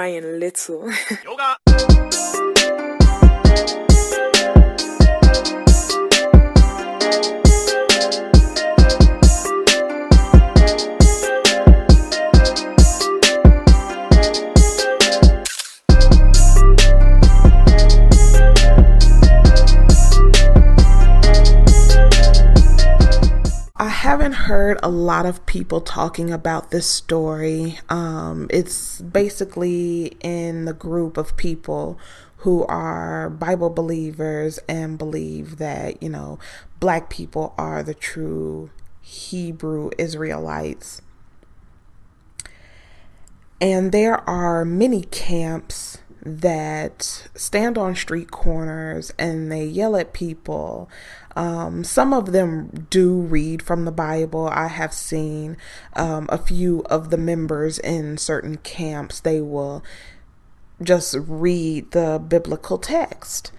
crying little. Yoga. I haven't heard a lot of people talking about this story. It's basically in the group of people who are Bible believers and believe that, Black people are the true Hebrew Israelites. And there are many camps that stand on street corners and they yell at people. Some of them do read from the Bible. I have seen a few of the members in certain camps, they will just read the biblical text.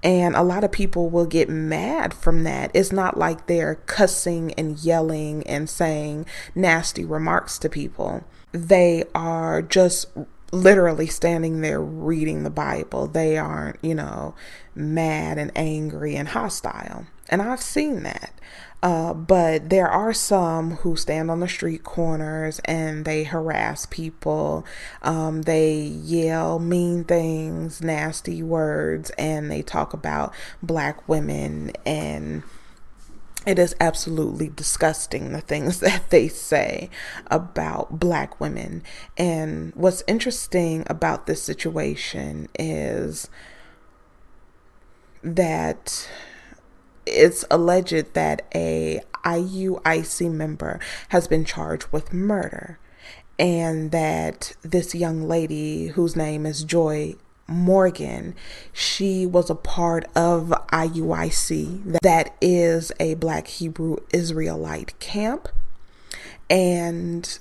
And a lot of people will get mad from that. It's not like they're cussing and yelling and saying nasty remarks to people. They are just literally standing there reading the Bible. They aren't, mad and angry and hostile. And I've seen that. But there are some who stand on the street corners and they harass people. They yell mean things, nasty words, and they talk about Black women, and it is absolutely disgusting, the things that they say about Black women. And what's interesting about this situation is that it's alleged that a IUIC member has been charged with murder, and that this young lady, whose name is Joy Morgan, she was a part of IUIC, that is a Black Hebrew Israelite camp, and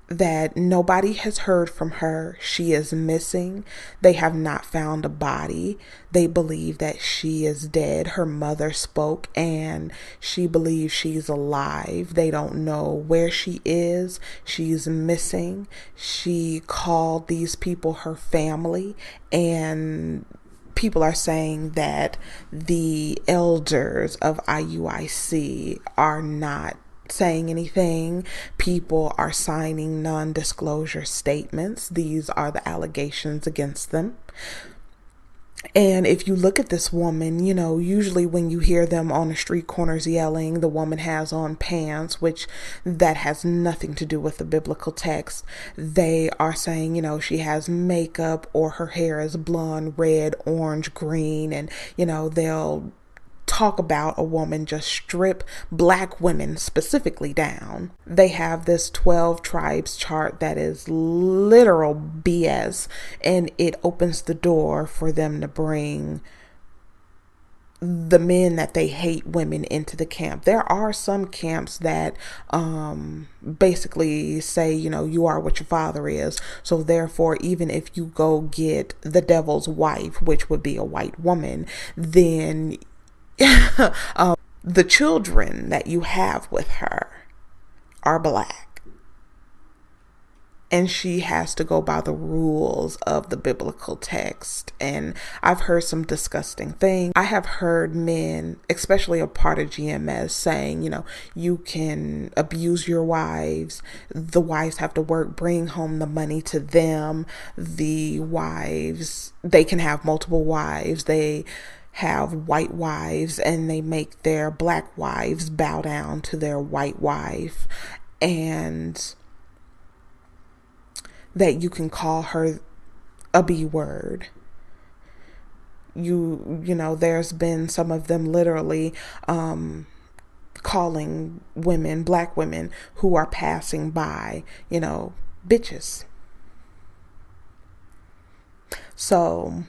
that nobody has heard from her. She is missing. They have not found a body. They believe that she is dead. Her mother spoke and she believes she's alive. They don't know where she is. She's missing. She called these people her family, and people are saying that the elders of IUIC are not saying anything. People are signing non-disclosure statements. These are the allegations against them. And if you look at this woman, usually when you hear them on the street corners yelling, the woman has on pants, which that has nothing to do with the biblical text. They are saying, she has makeup, or her hair is blonde, red, orange, green, and, they'll talk about a woman, just strip Black women specifically down. They have this 12 tribes chart that is literal BS, and it opens the door for them to bring the men that they hate women into the camp. There are some camps that basically say, you are what your father is. So therefore, even if you go get the devil's wife, which would be a white woman, then the children that you have with her are Black, and she has to go by the rules of the biblical text. And I've heard some disgusting things. I have heard men, especially a part of GMS, saying, you can abuse your wives. The wives have to work, bring home the money to them. The wives, they can have multiple wives. They have white wives, and they make their Black wives bow down to their white wife, and that you can call her a B word. There's been some of them literally calling women, Black women who are passing by, bitches. So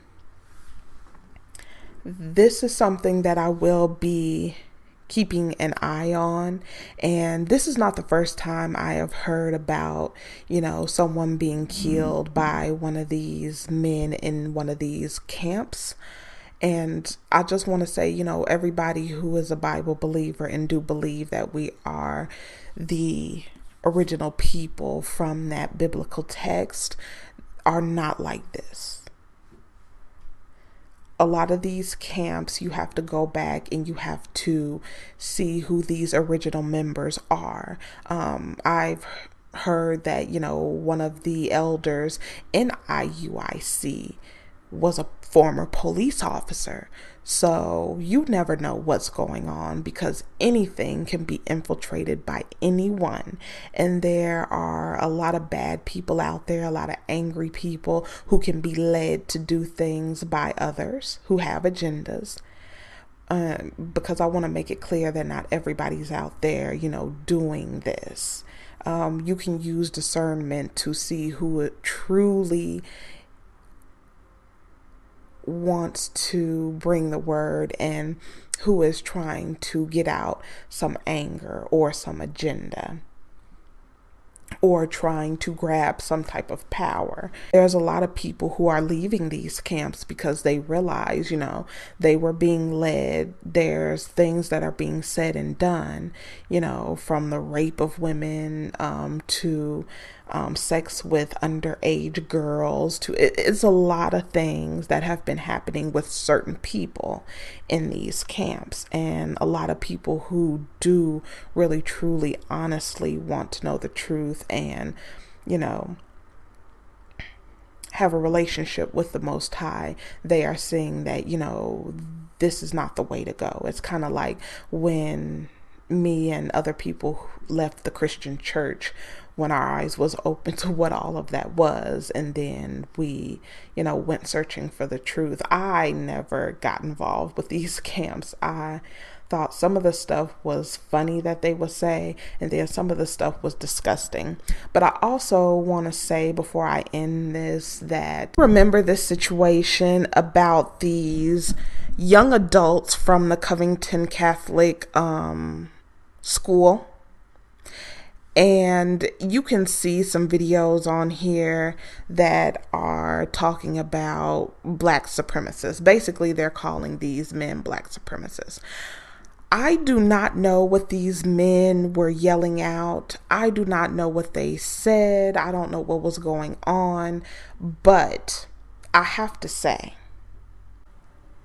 this is something that I will be keeping an eye on. And this is not the first time I have heard about, someone being killed by one of these men in one of these camps. And I just want to say, everybody who is a Bible believer and do believe that we are the original people from that biblical text, are not like this. A lot of these camps, you have to go back and you have to see who these original members are. I've heard that, one of the elders in IUIC was a former police officer. So you never know what's going on, because anything can be infiltrated by anyone. And there are a lot of bad people out there, a lot of angry people who can be led to do things by others who have agendas. Because I want to make it clear that not everybody's out there, doing this. You can use discernment to see who truly wants to bring the word and who is trying to get out some anger or some agenda, or trying to grab some type of power. There's a lot of people who are leaving these camps because they realize, they were being led. There's things that are being said and done, from the rape of women to sex with underage girls. It's a lot of things that have been happening with certain people in these camps, and a lot of people who do really, truly, honestly want to know the truth and, have a relationship with the Most High. They are seeing that, this is not the way to go. It's kind of like when me and other people left the Christian church, when our eyes was open to what all of that was, and then we, went searching for the truth. I never got involved with these camps. I thought some of the stuff was funny that they would say, and then some of the stuff was disgusting. But I also want to say before I end this that remember this situation about these young adults from the Covington Catholic school. And you can see some videos on here that are talking about black supremacists. Basically, they're calling these men black supremacists. I do not know what these men were yelling out. I do not know what they said. I don't know what was going on. But I have to say,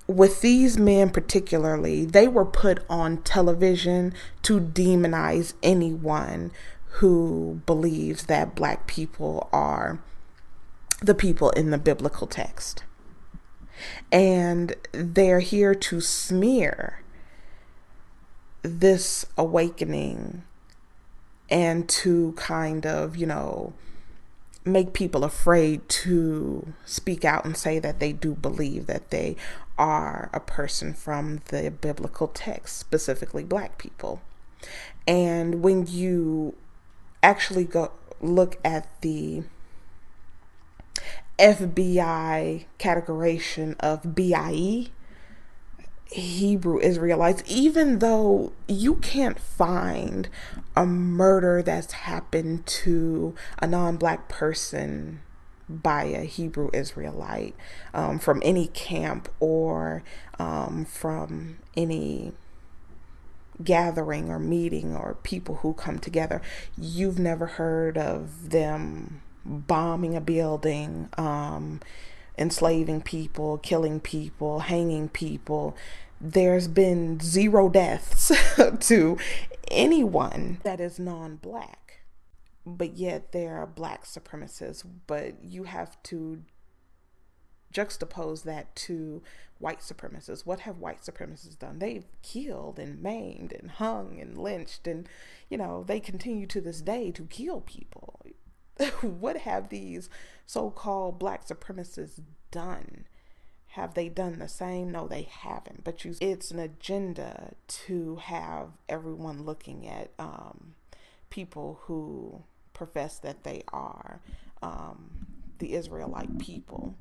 with these men particularly, they were put on television to demonize anyone who believes that black people are the people in the biblical text. And they're here to smear this awakening and to kind of, make people afraid to speak out and say that they do believe that they are a person from the biblical text, specifically black people. And when you actually go look at the FBI categorization of BIE, Hebrew Israelites, even though you can't find a murder that's happened to a non-black person by a Hebrew Israelite from any camp or from any gathering or meeting or people who come together, you've never heard of them bombing a building, enslaving people, killing people, hanging people. There's been 0 deaths to anyone that is non-black, but yet there are black supremacists. But you have to juxtapose that to white supremacists. What have white supremacists done? They've killed and maimed and hung and lynched, and they continue to this day to kill people. What have these so-called black supremacists done? Have they done the same? No, they haven't. But it's an agenda to have everyone looking at people who profess that they are the Israelite people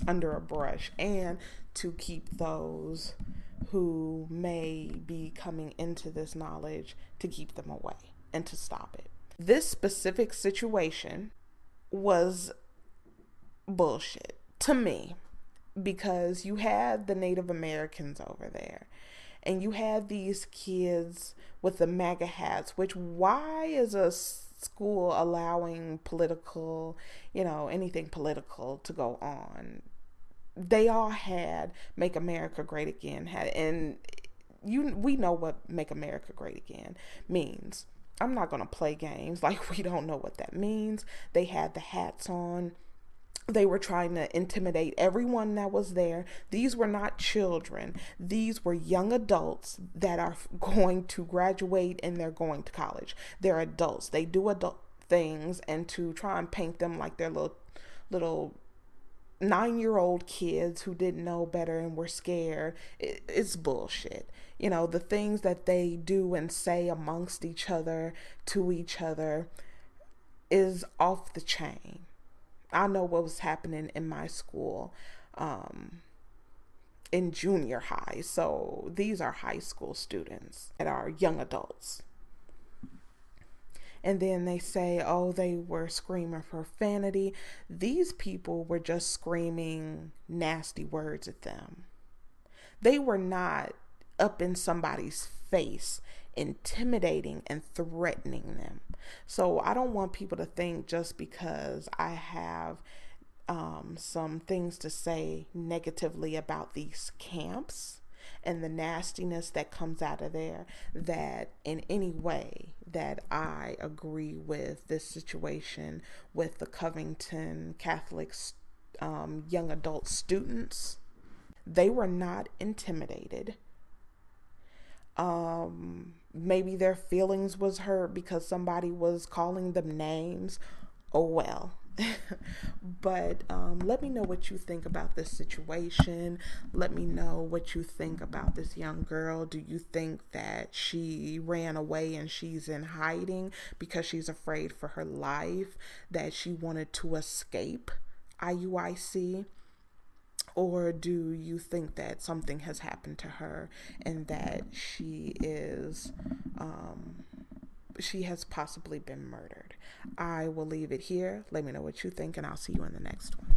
under a brush, and to keep those who may be coming into this knowledge, to keep them away and to stop it. This specific situation was bullshit to me, because you had the Native Americans over there and you had these kids with the MAGA hats, which why is a school allowing political, anything political to go on. They all had Make America Great Again had, and we know what Make America Great Again means. I'm not going to play games like we don't know what that means. They had the hats on. They were trying to intimidate everyone that was there. These were not children. These were young adults that are going to graduate and they're going to college. They're adults. They do adult things, and to try and paint them like they're little 9-year-old kids who didn't know better and were scared, it's bullshit. The things that they do and say amongst each other, to each other, is off the chain. I know what was happening in my school in junior high. So these are high school students that are young adults. And then they say, oh, they were screaming profanity. These people were just screaming nasty words at them. They were not up in somebody's face, intimidating and threatening them. So I don't want people to think just because I have some things to say negatively about these camps and the nastiness that comes out of there, that in any way that I agree with this situation with the Covington Catholic young adult students. They were not intimidated. Maybe their feelings was hurt because somebody was calling them names. Oh well. But let me know what you think about this situation. Let me know what you think about this young girl. Do you think that she ran away and she's in hiding because she's afraid for her life, that she wanted to escape IUIC? Or do you think that something has happened to her and that she has possibly been murdered? I will leave it here. Let me know what you think, and I'll see you in the next one.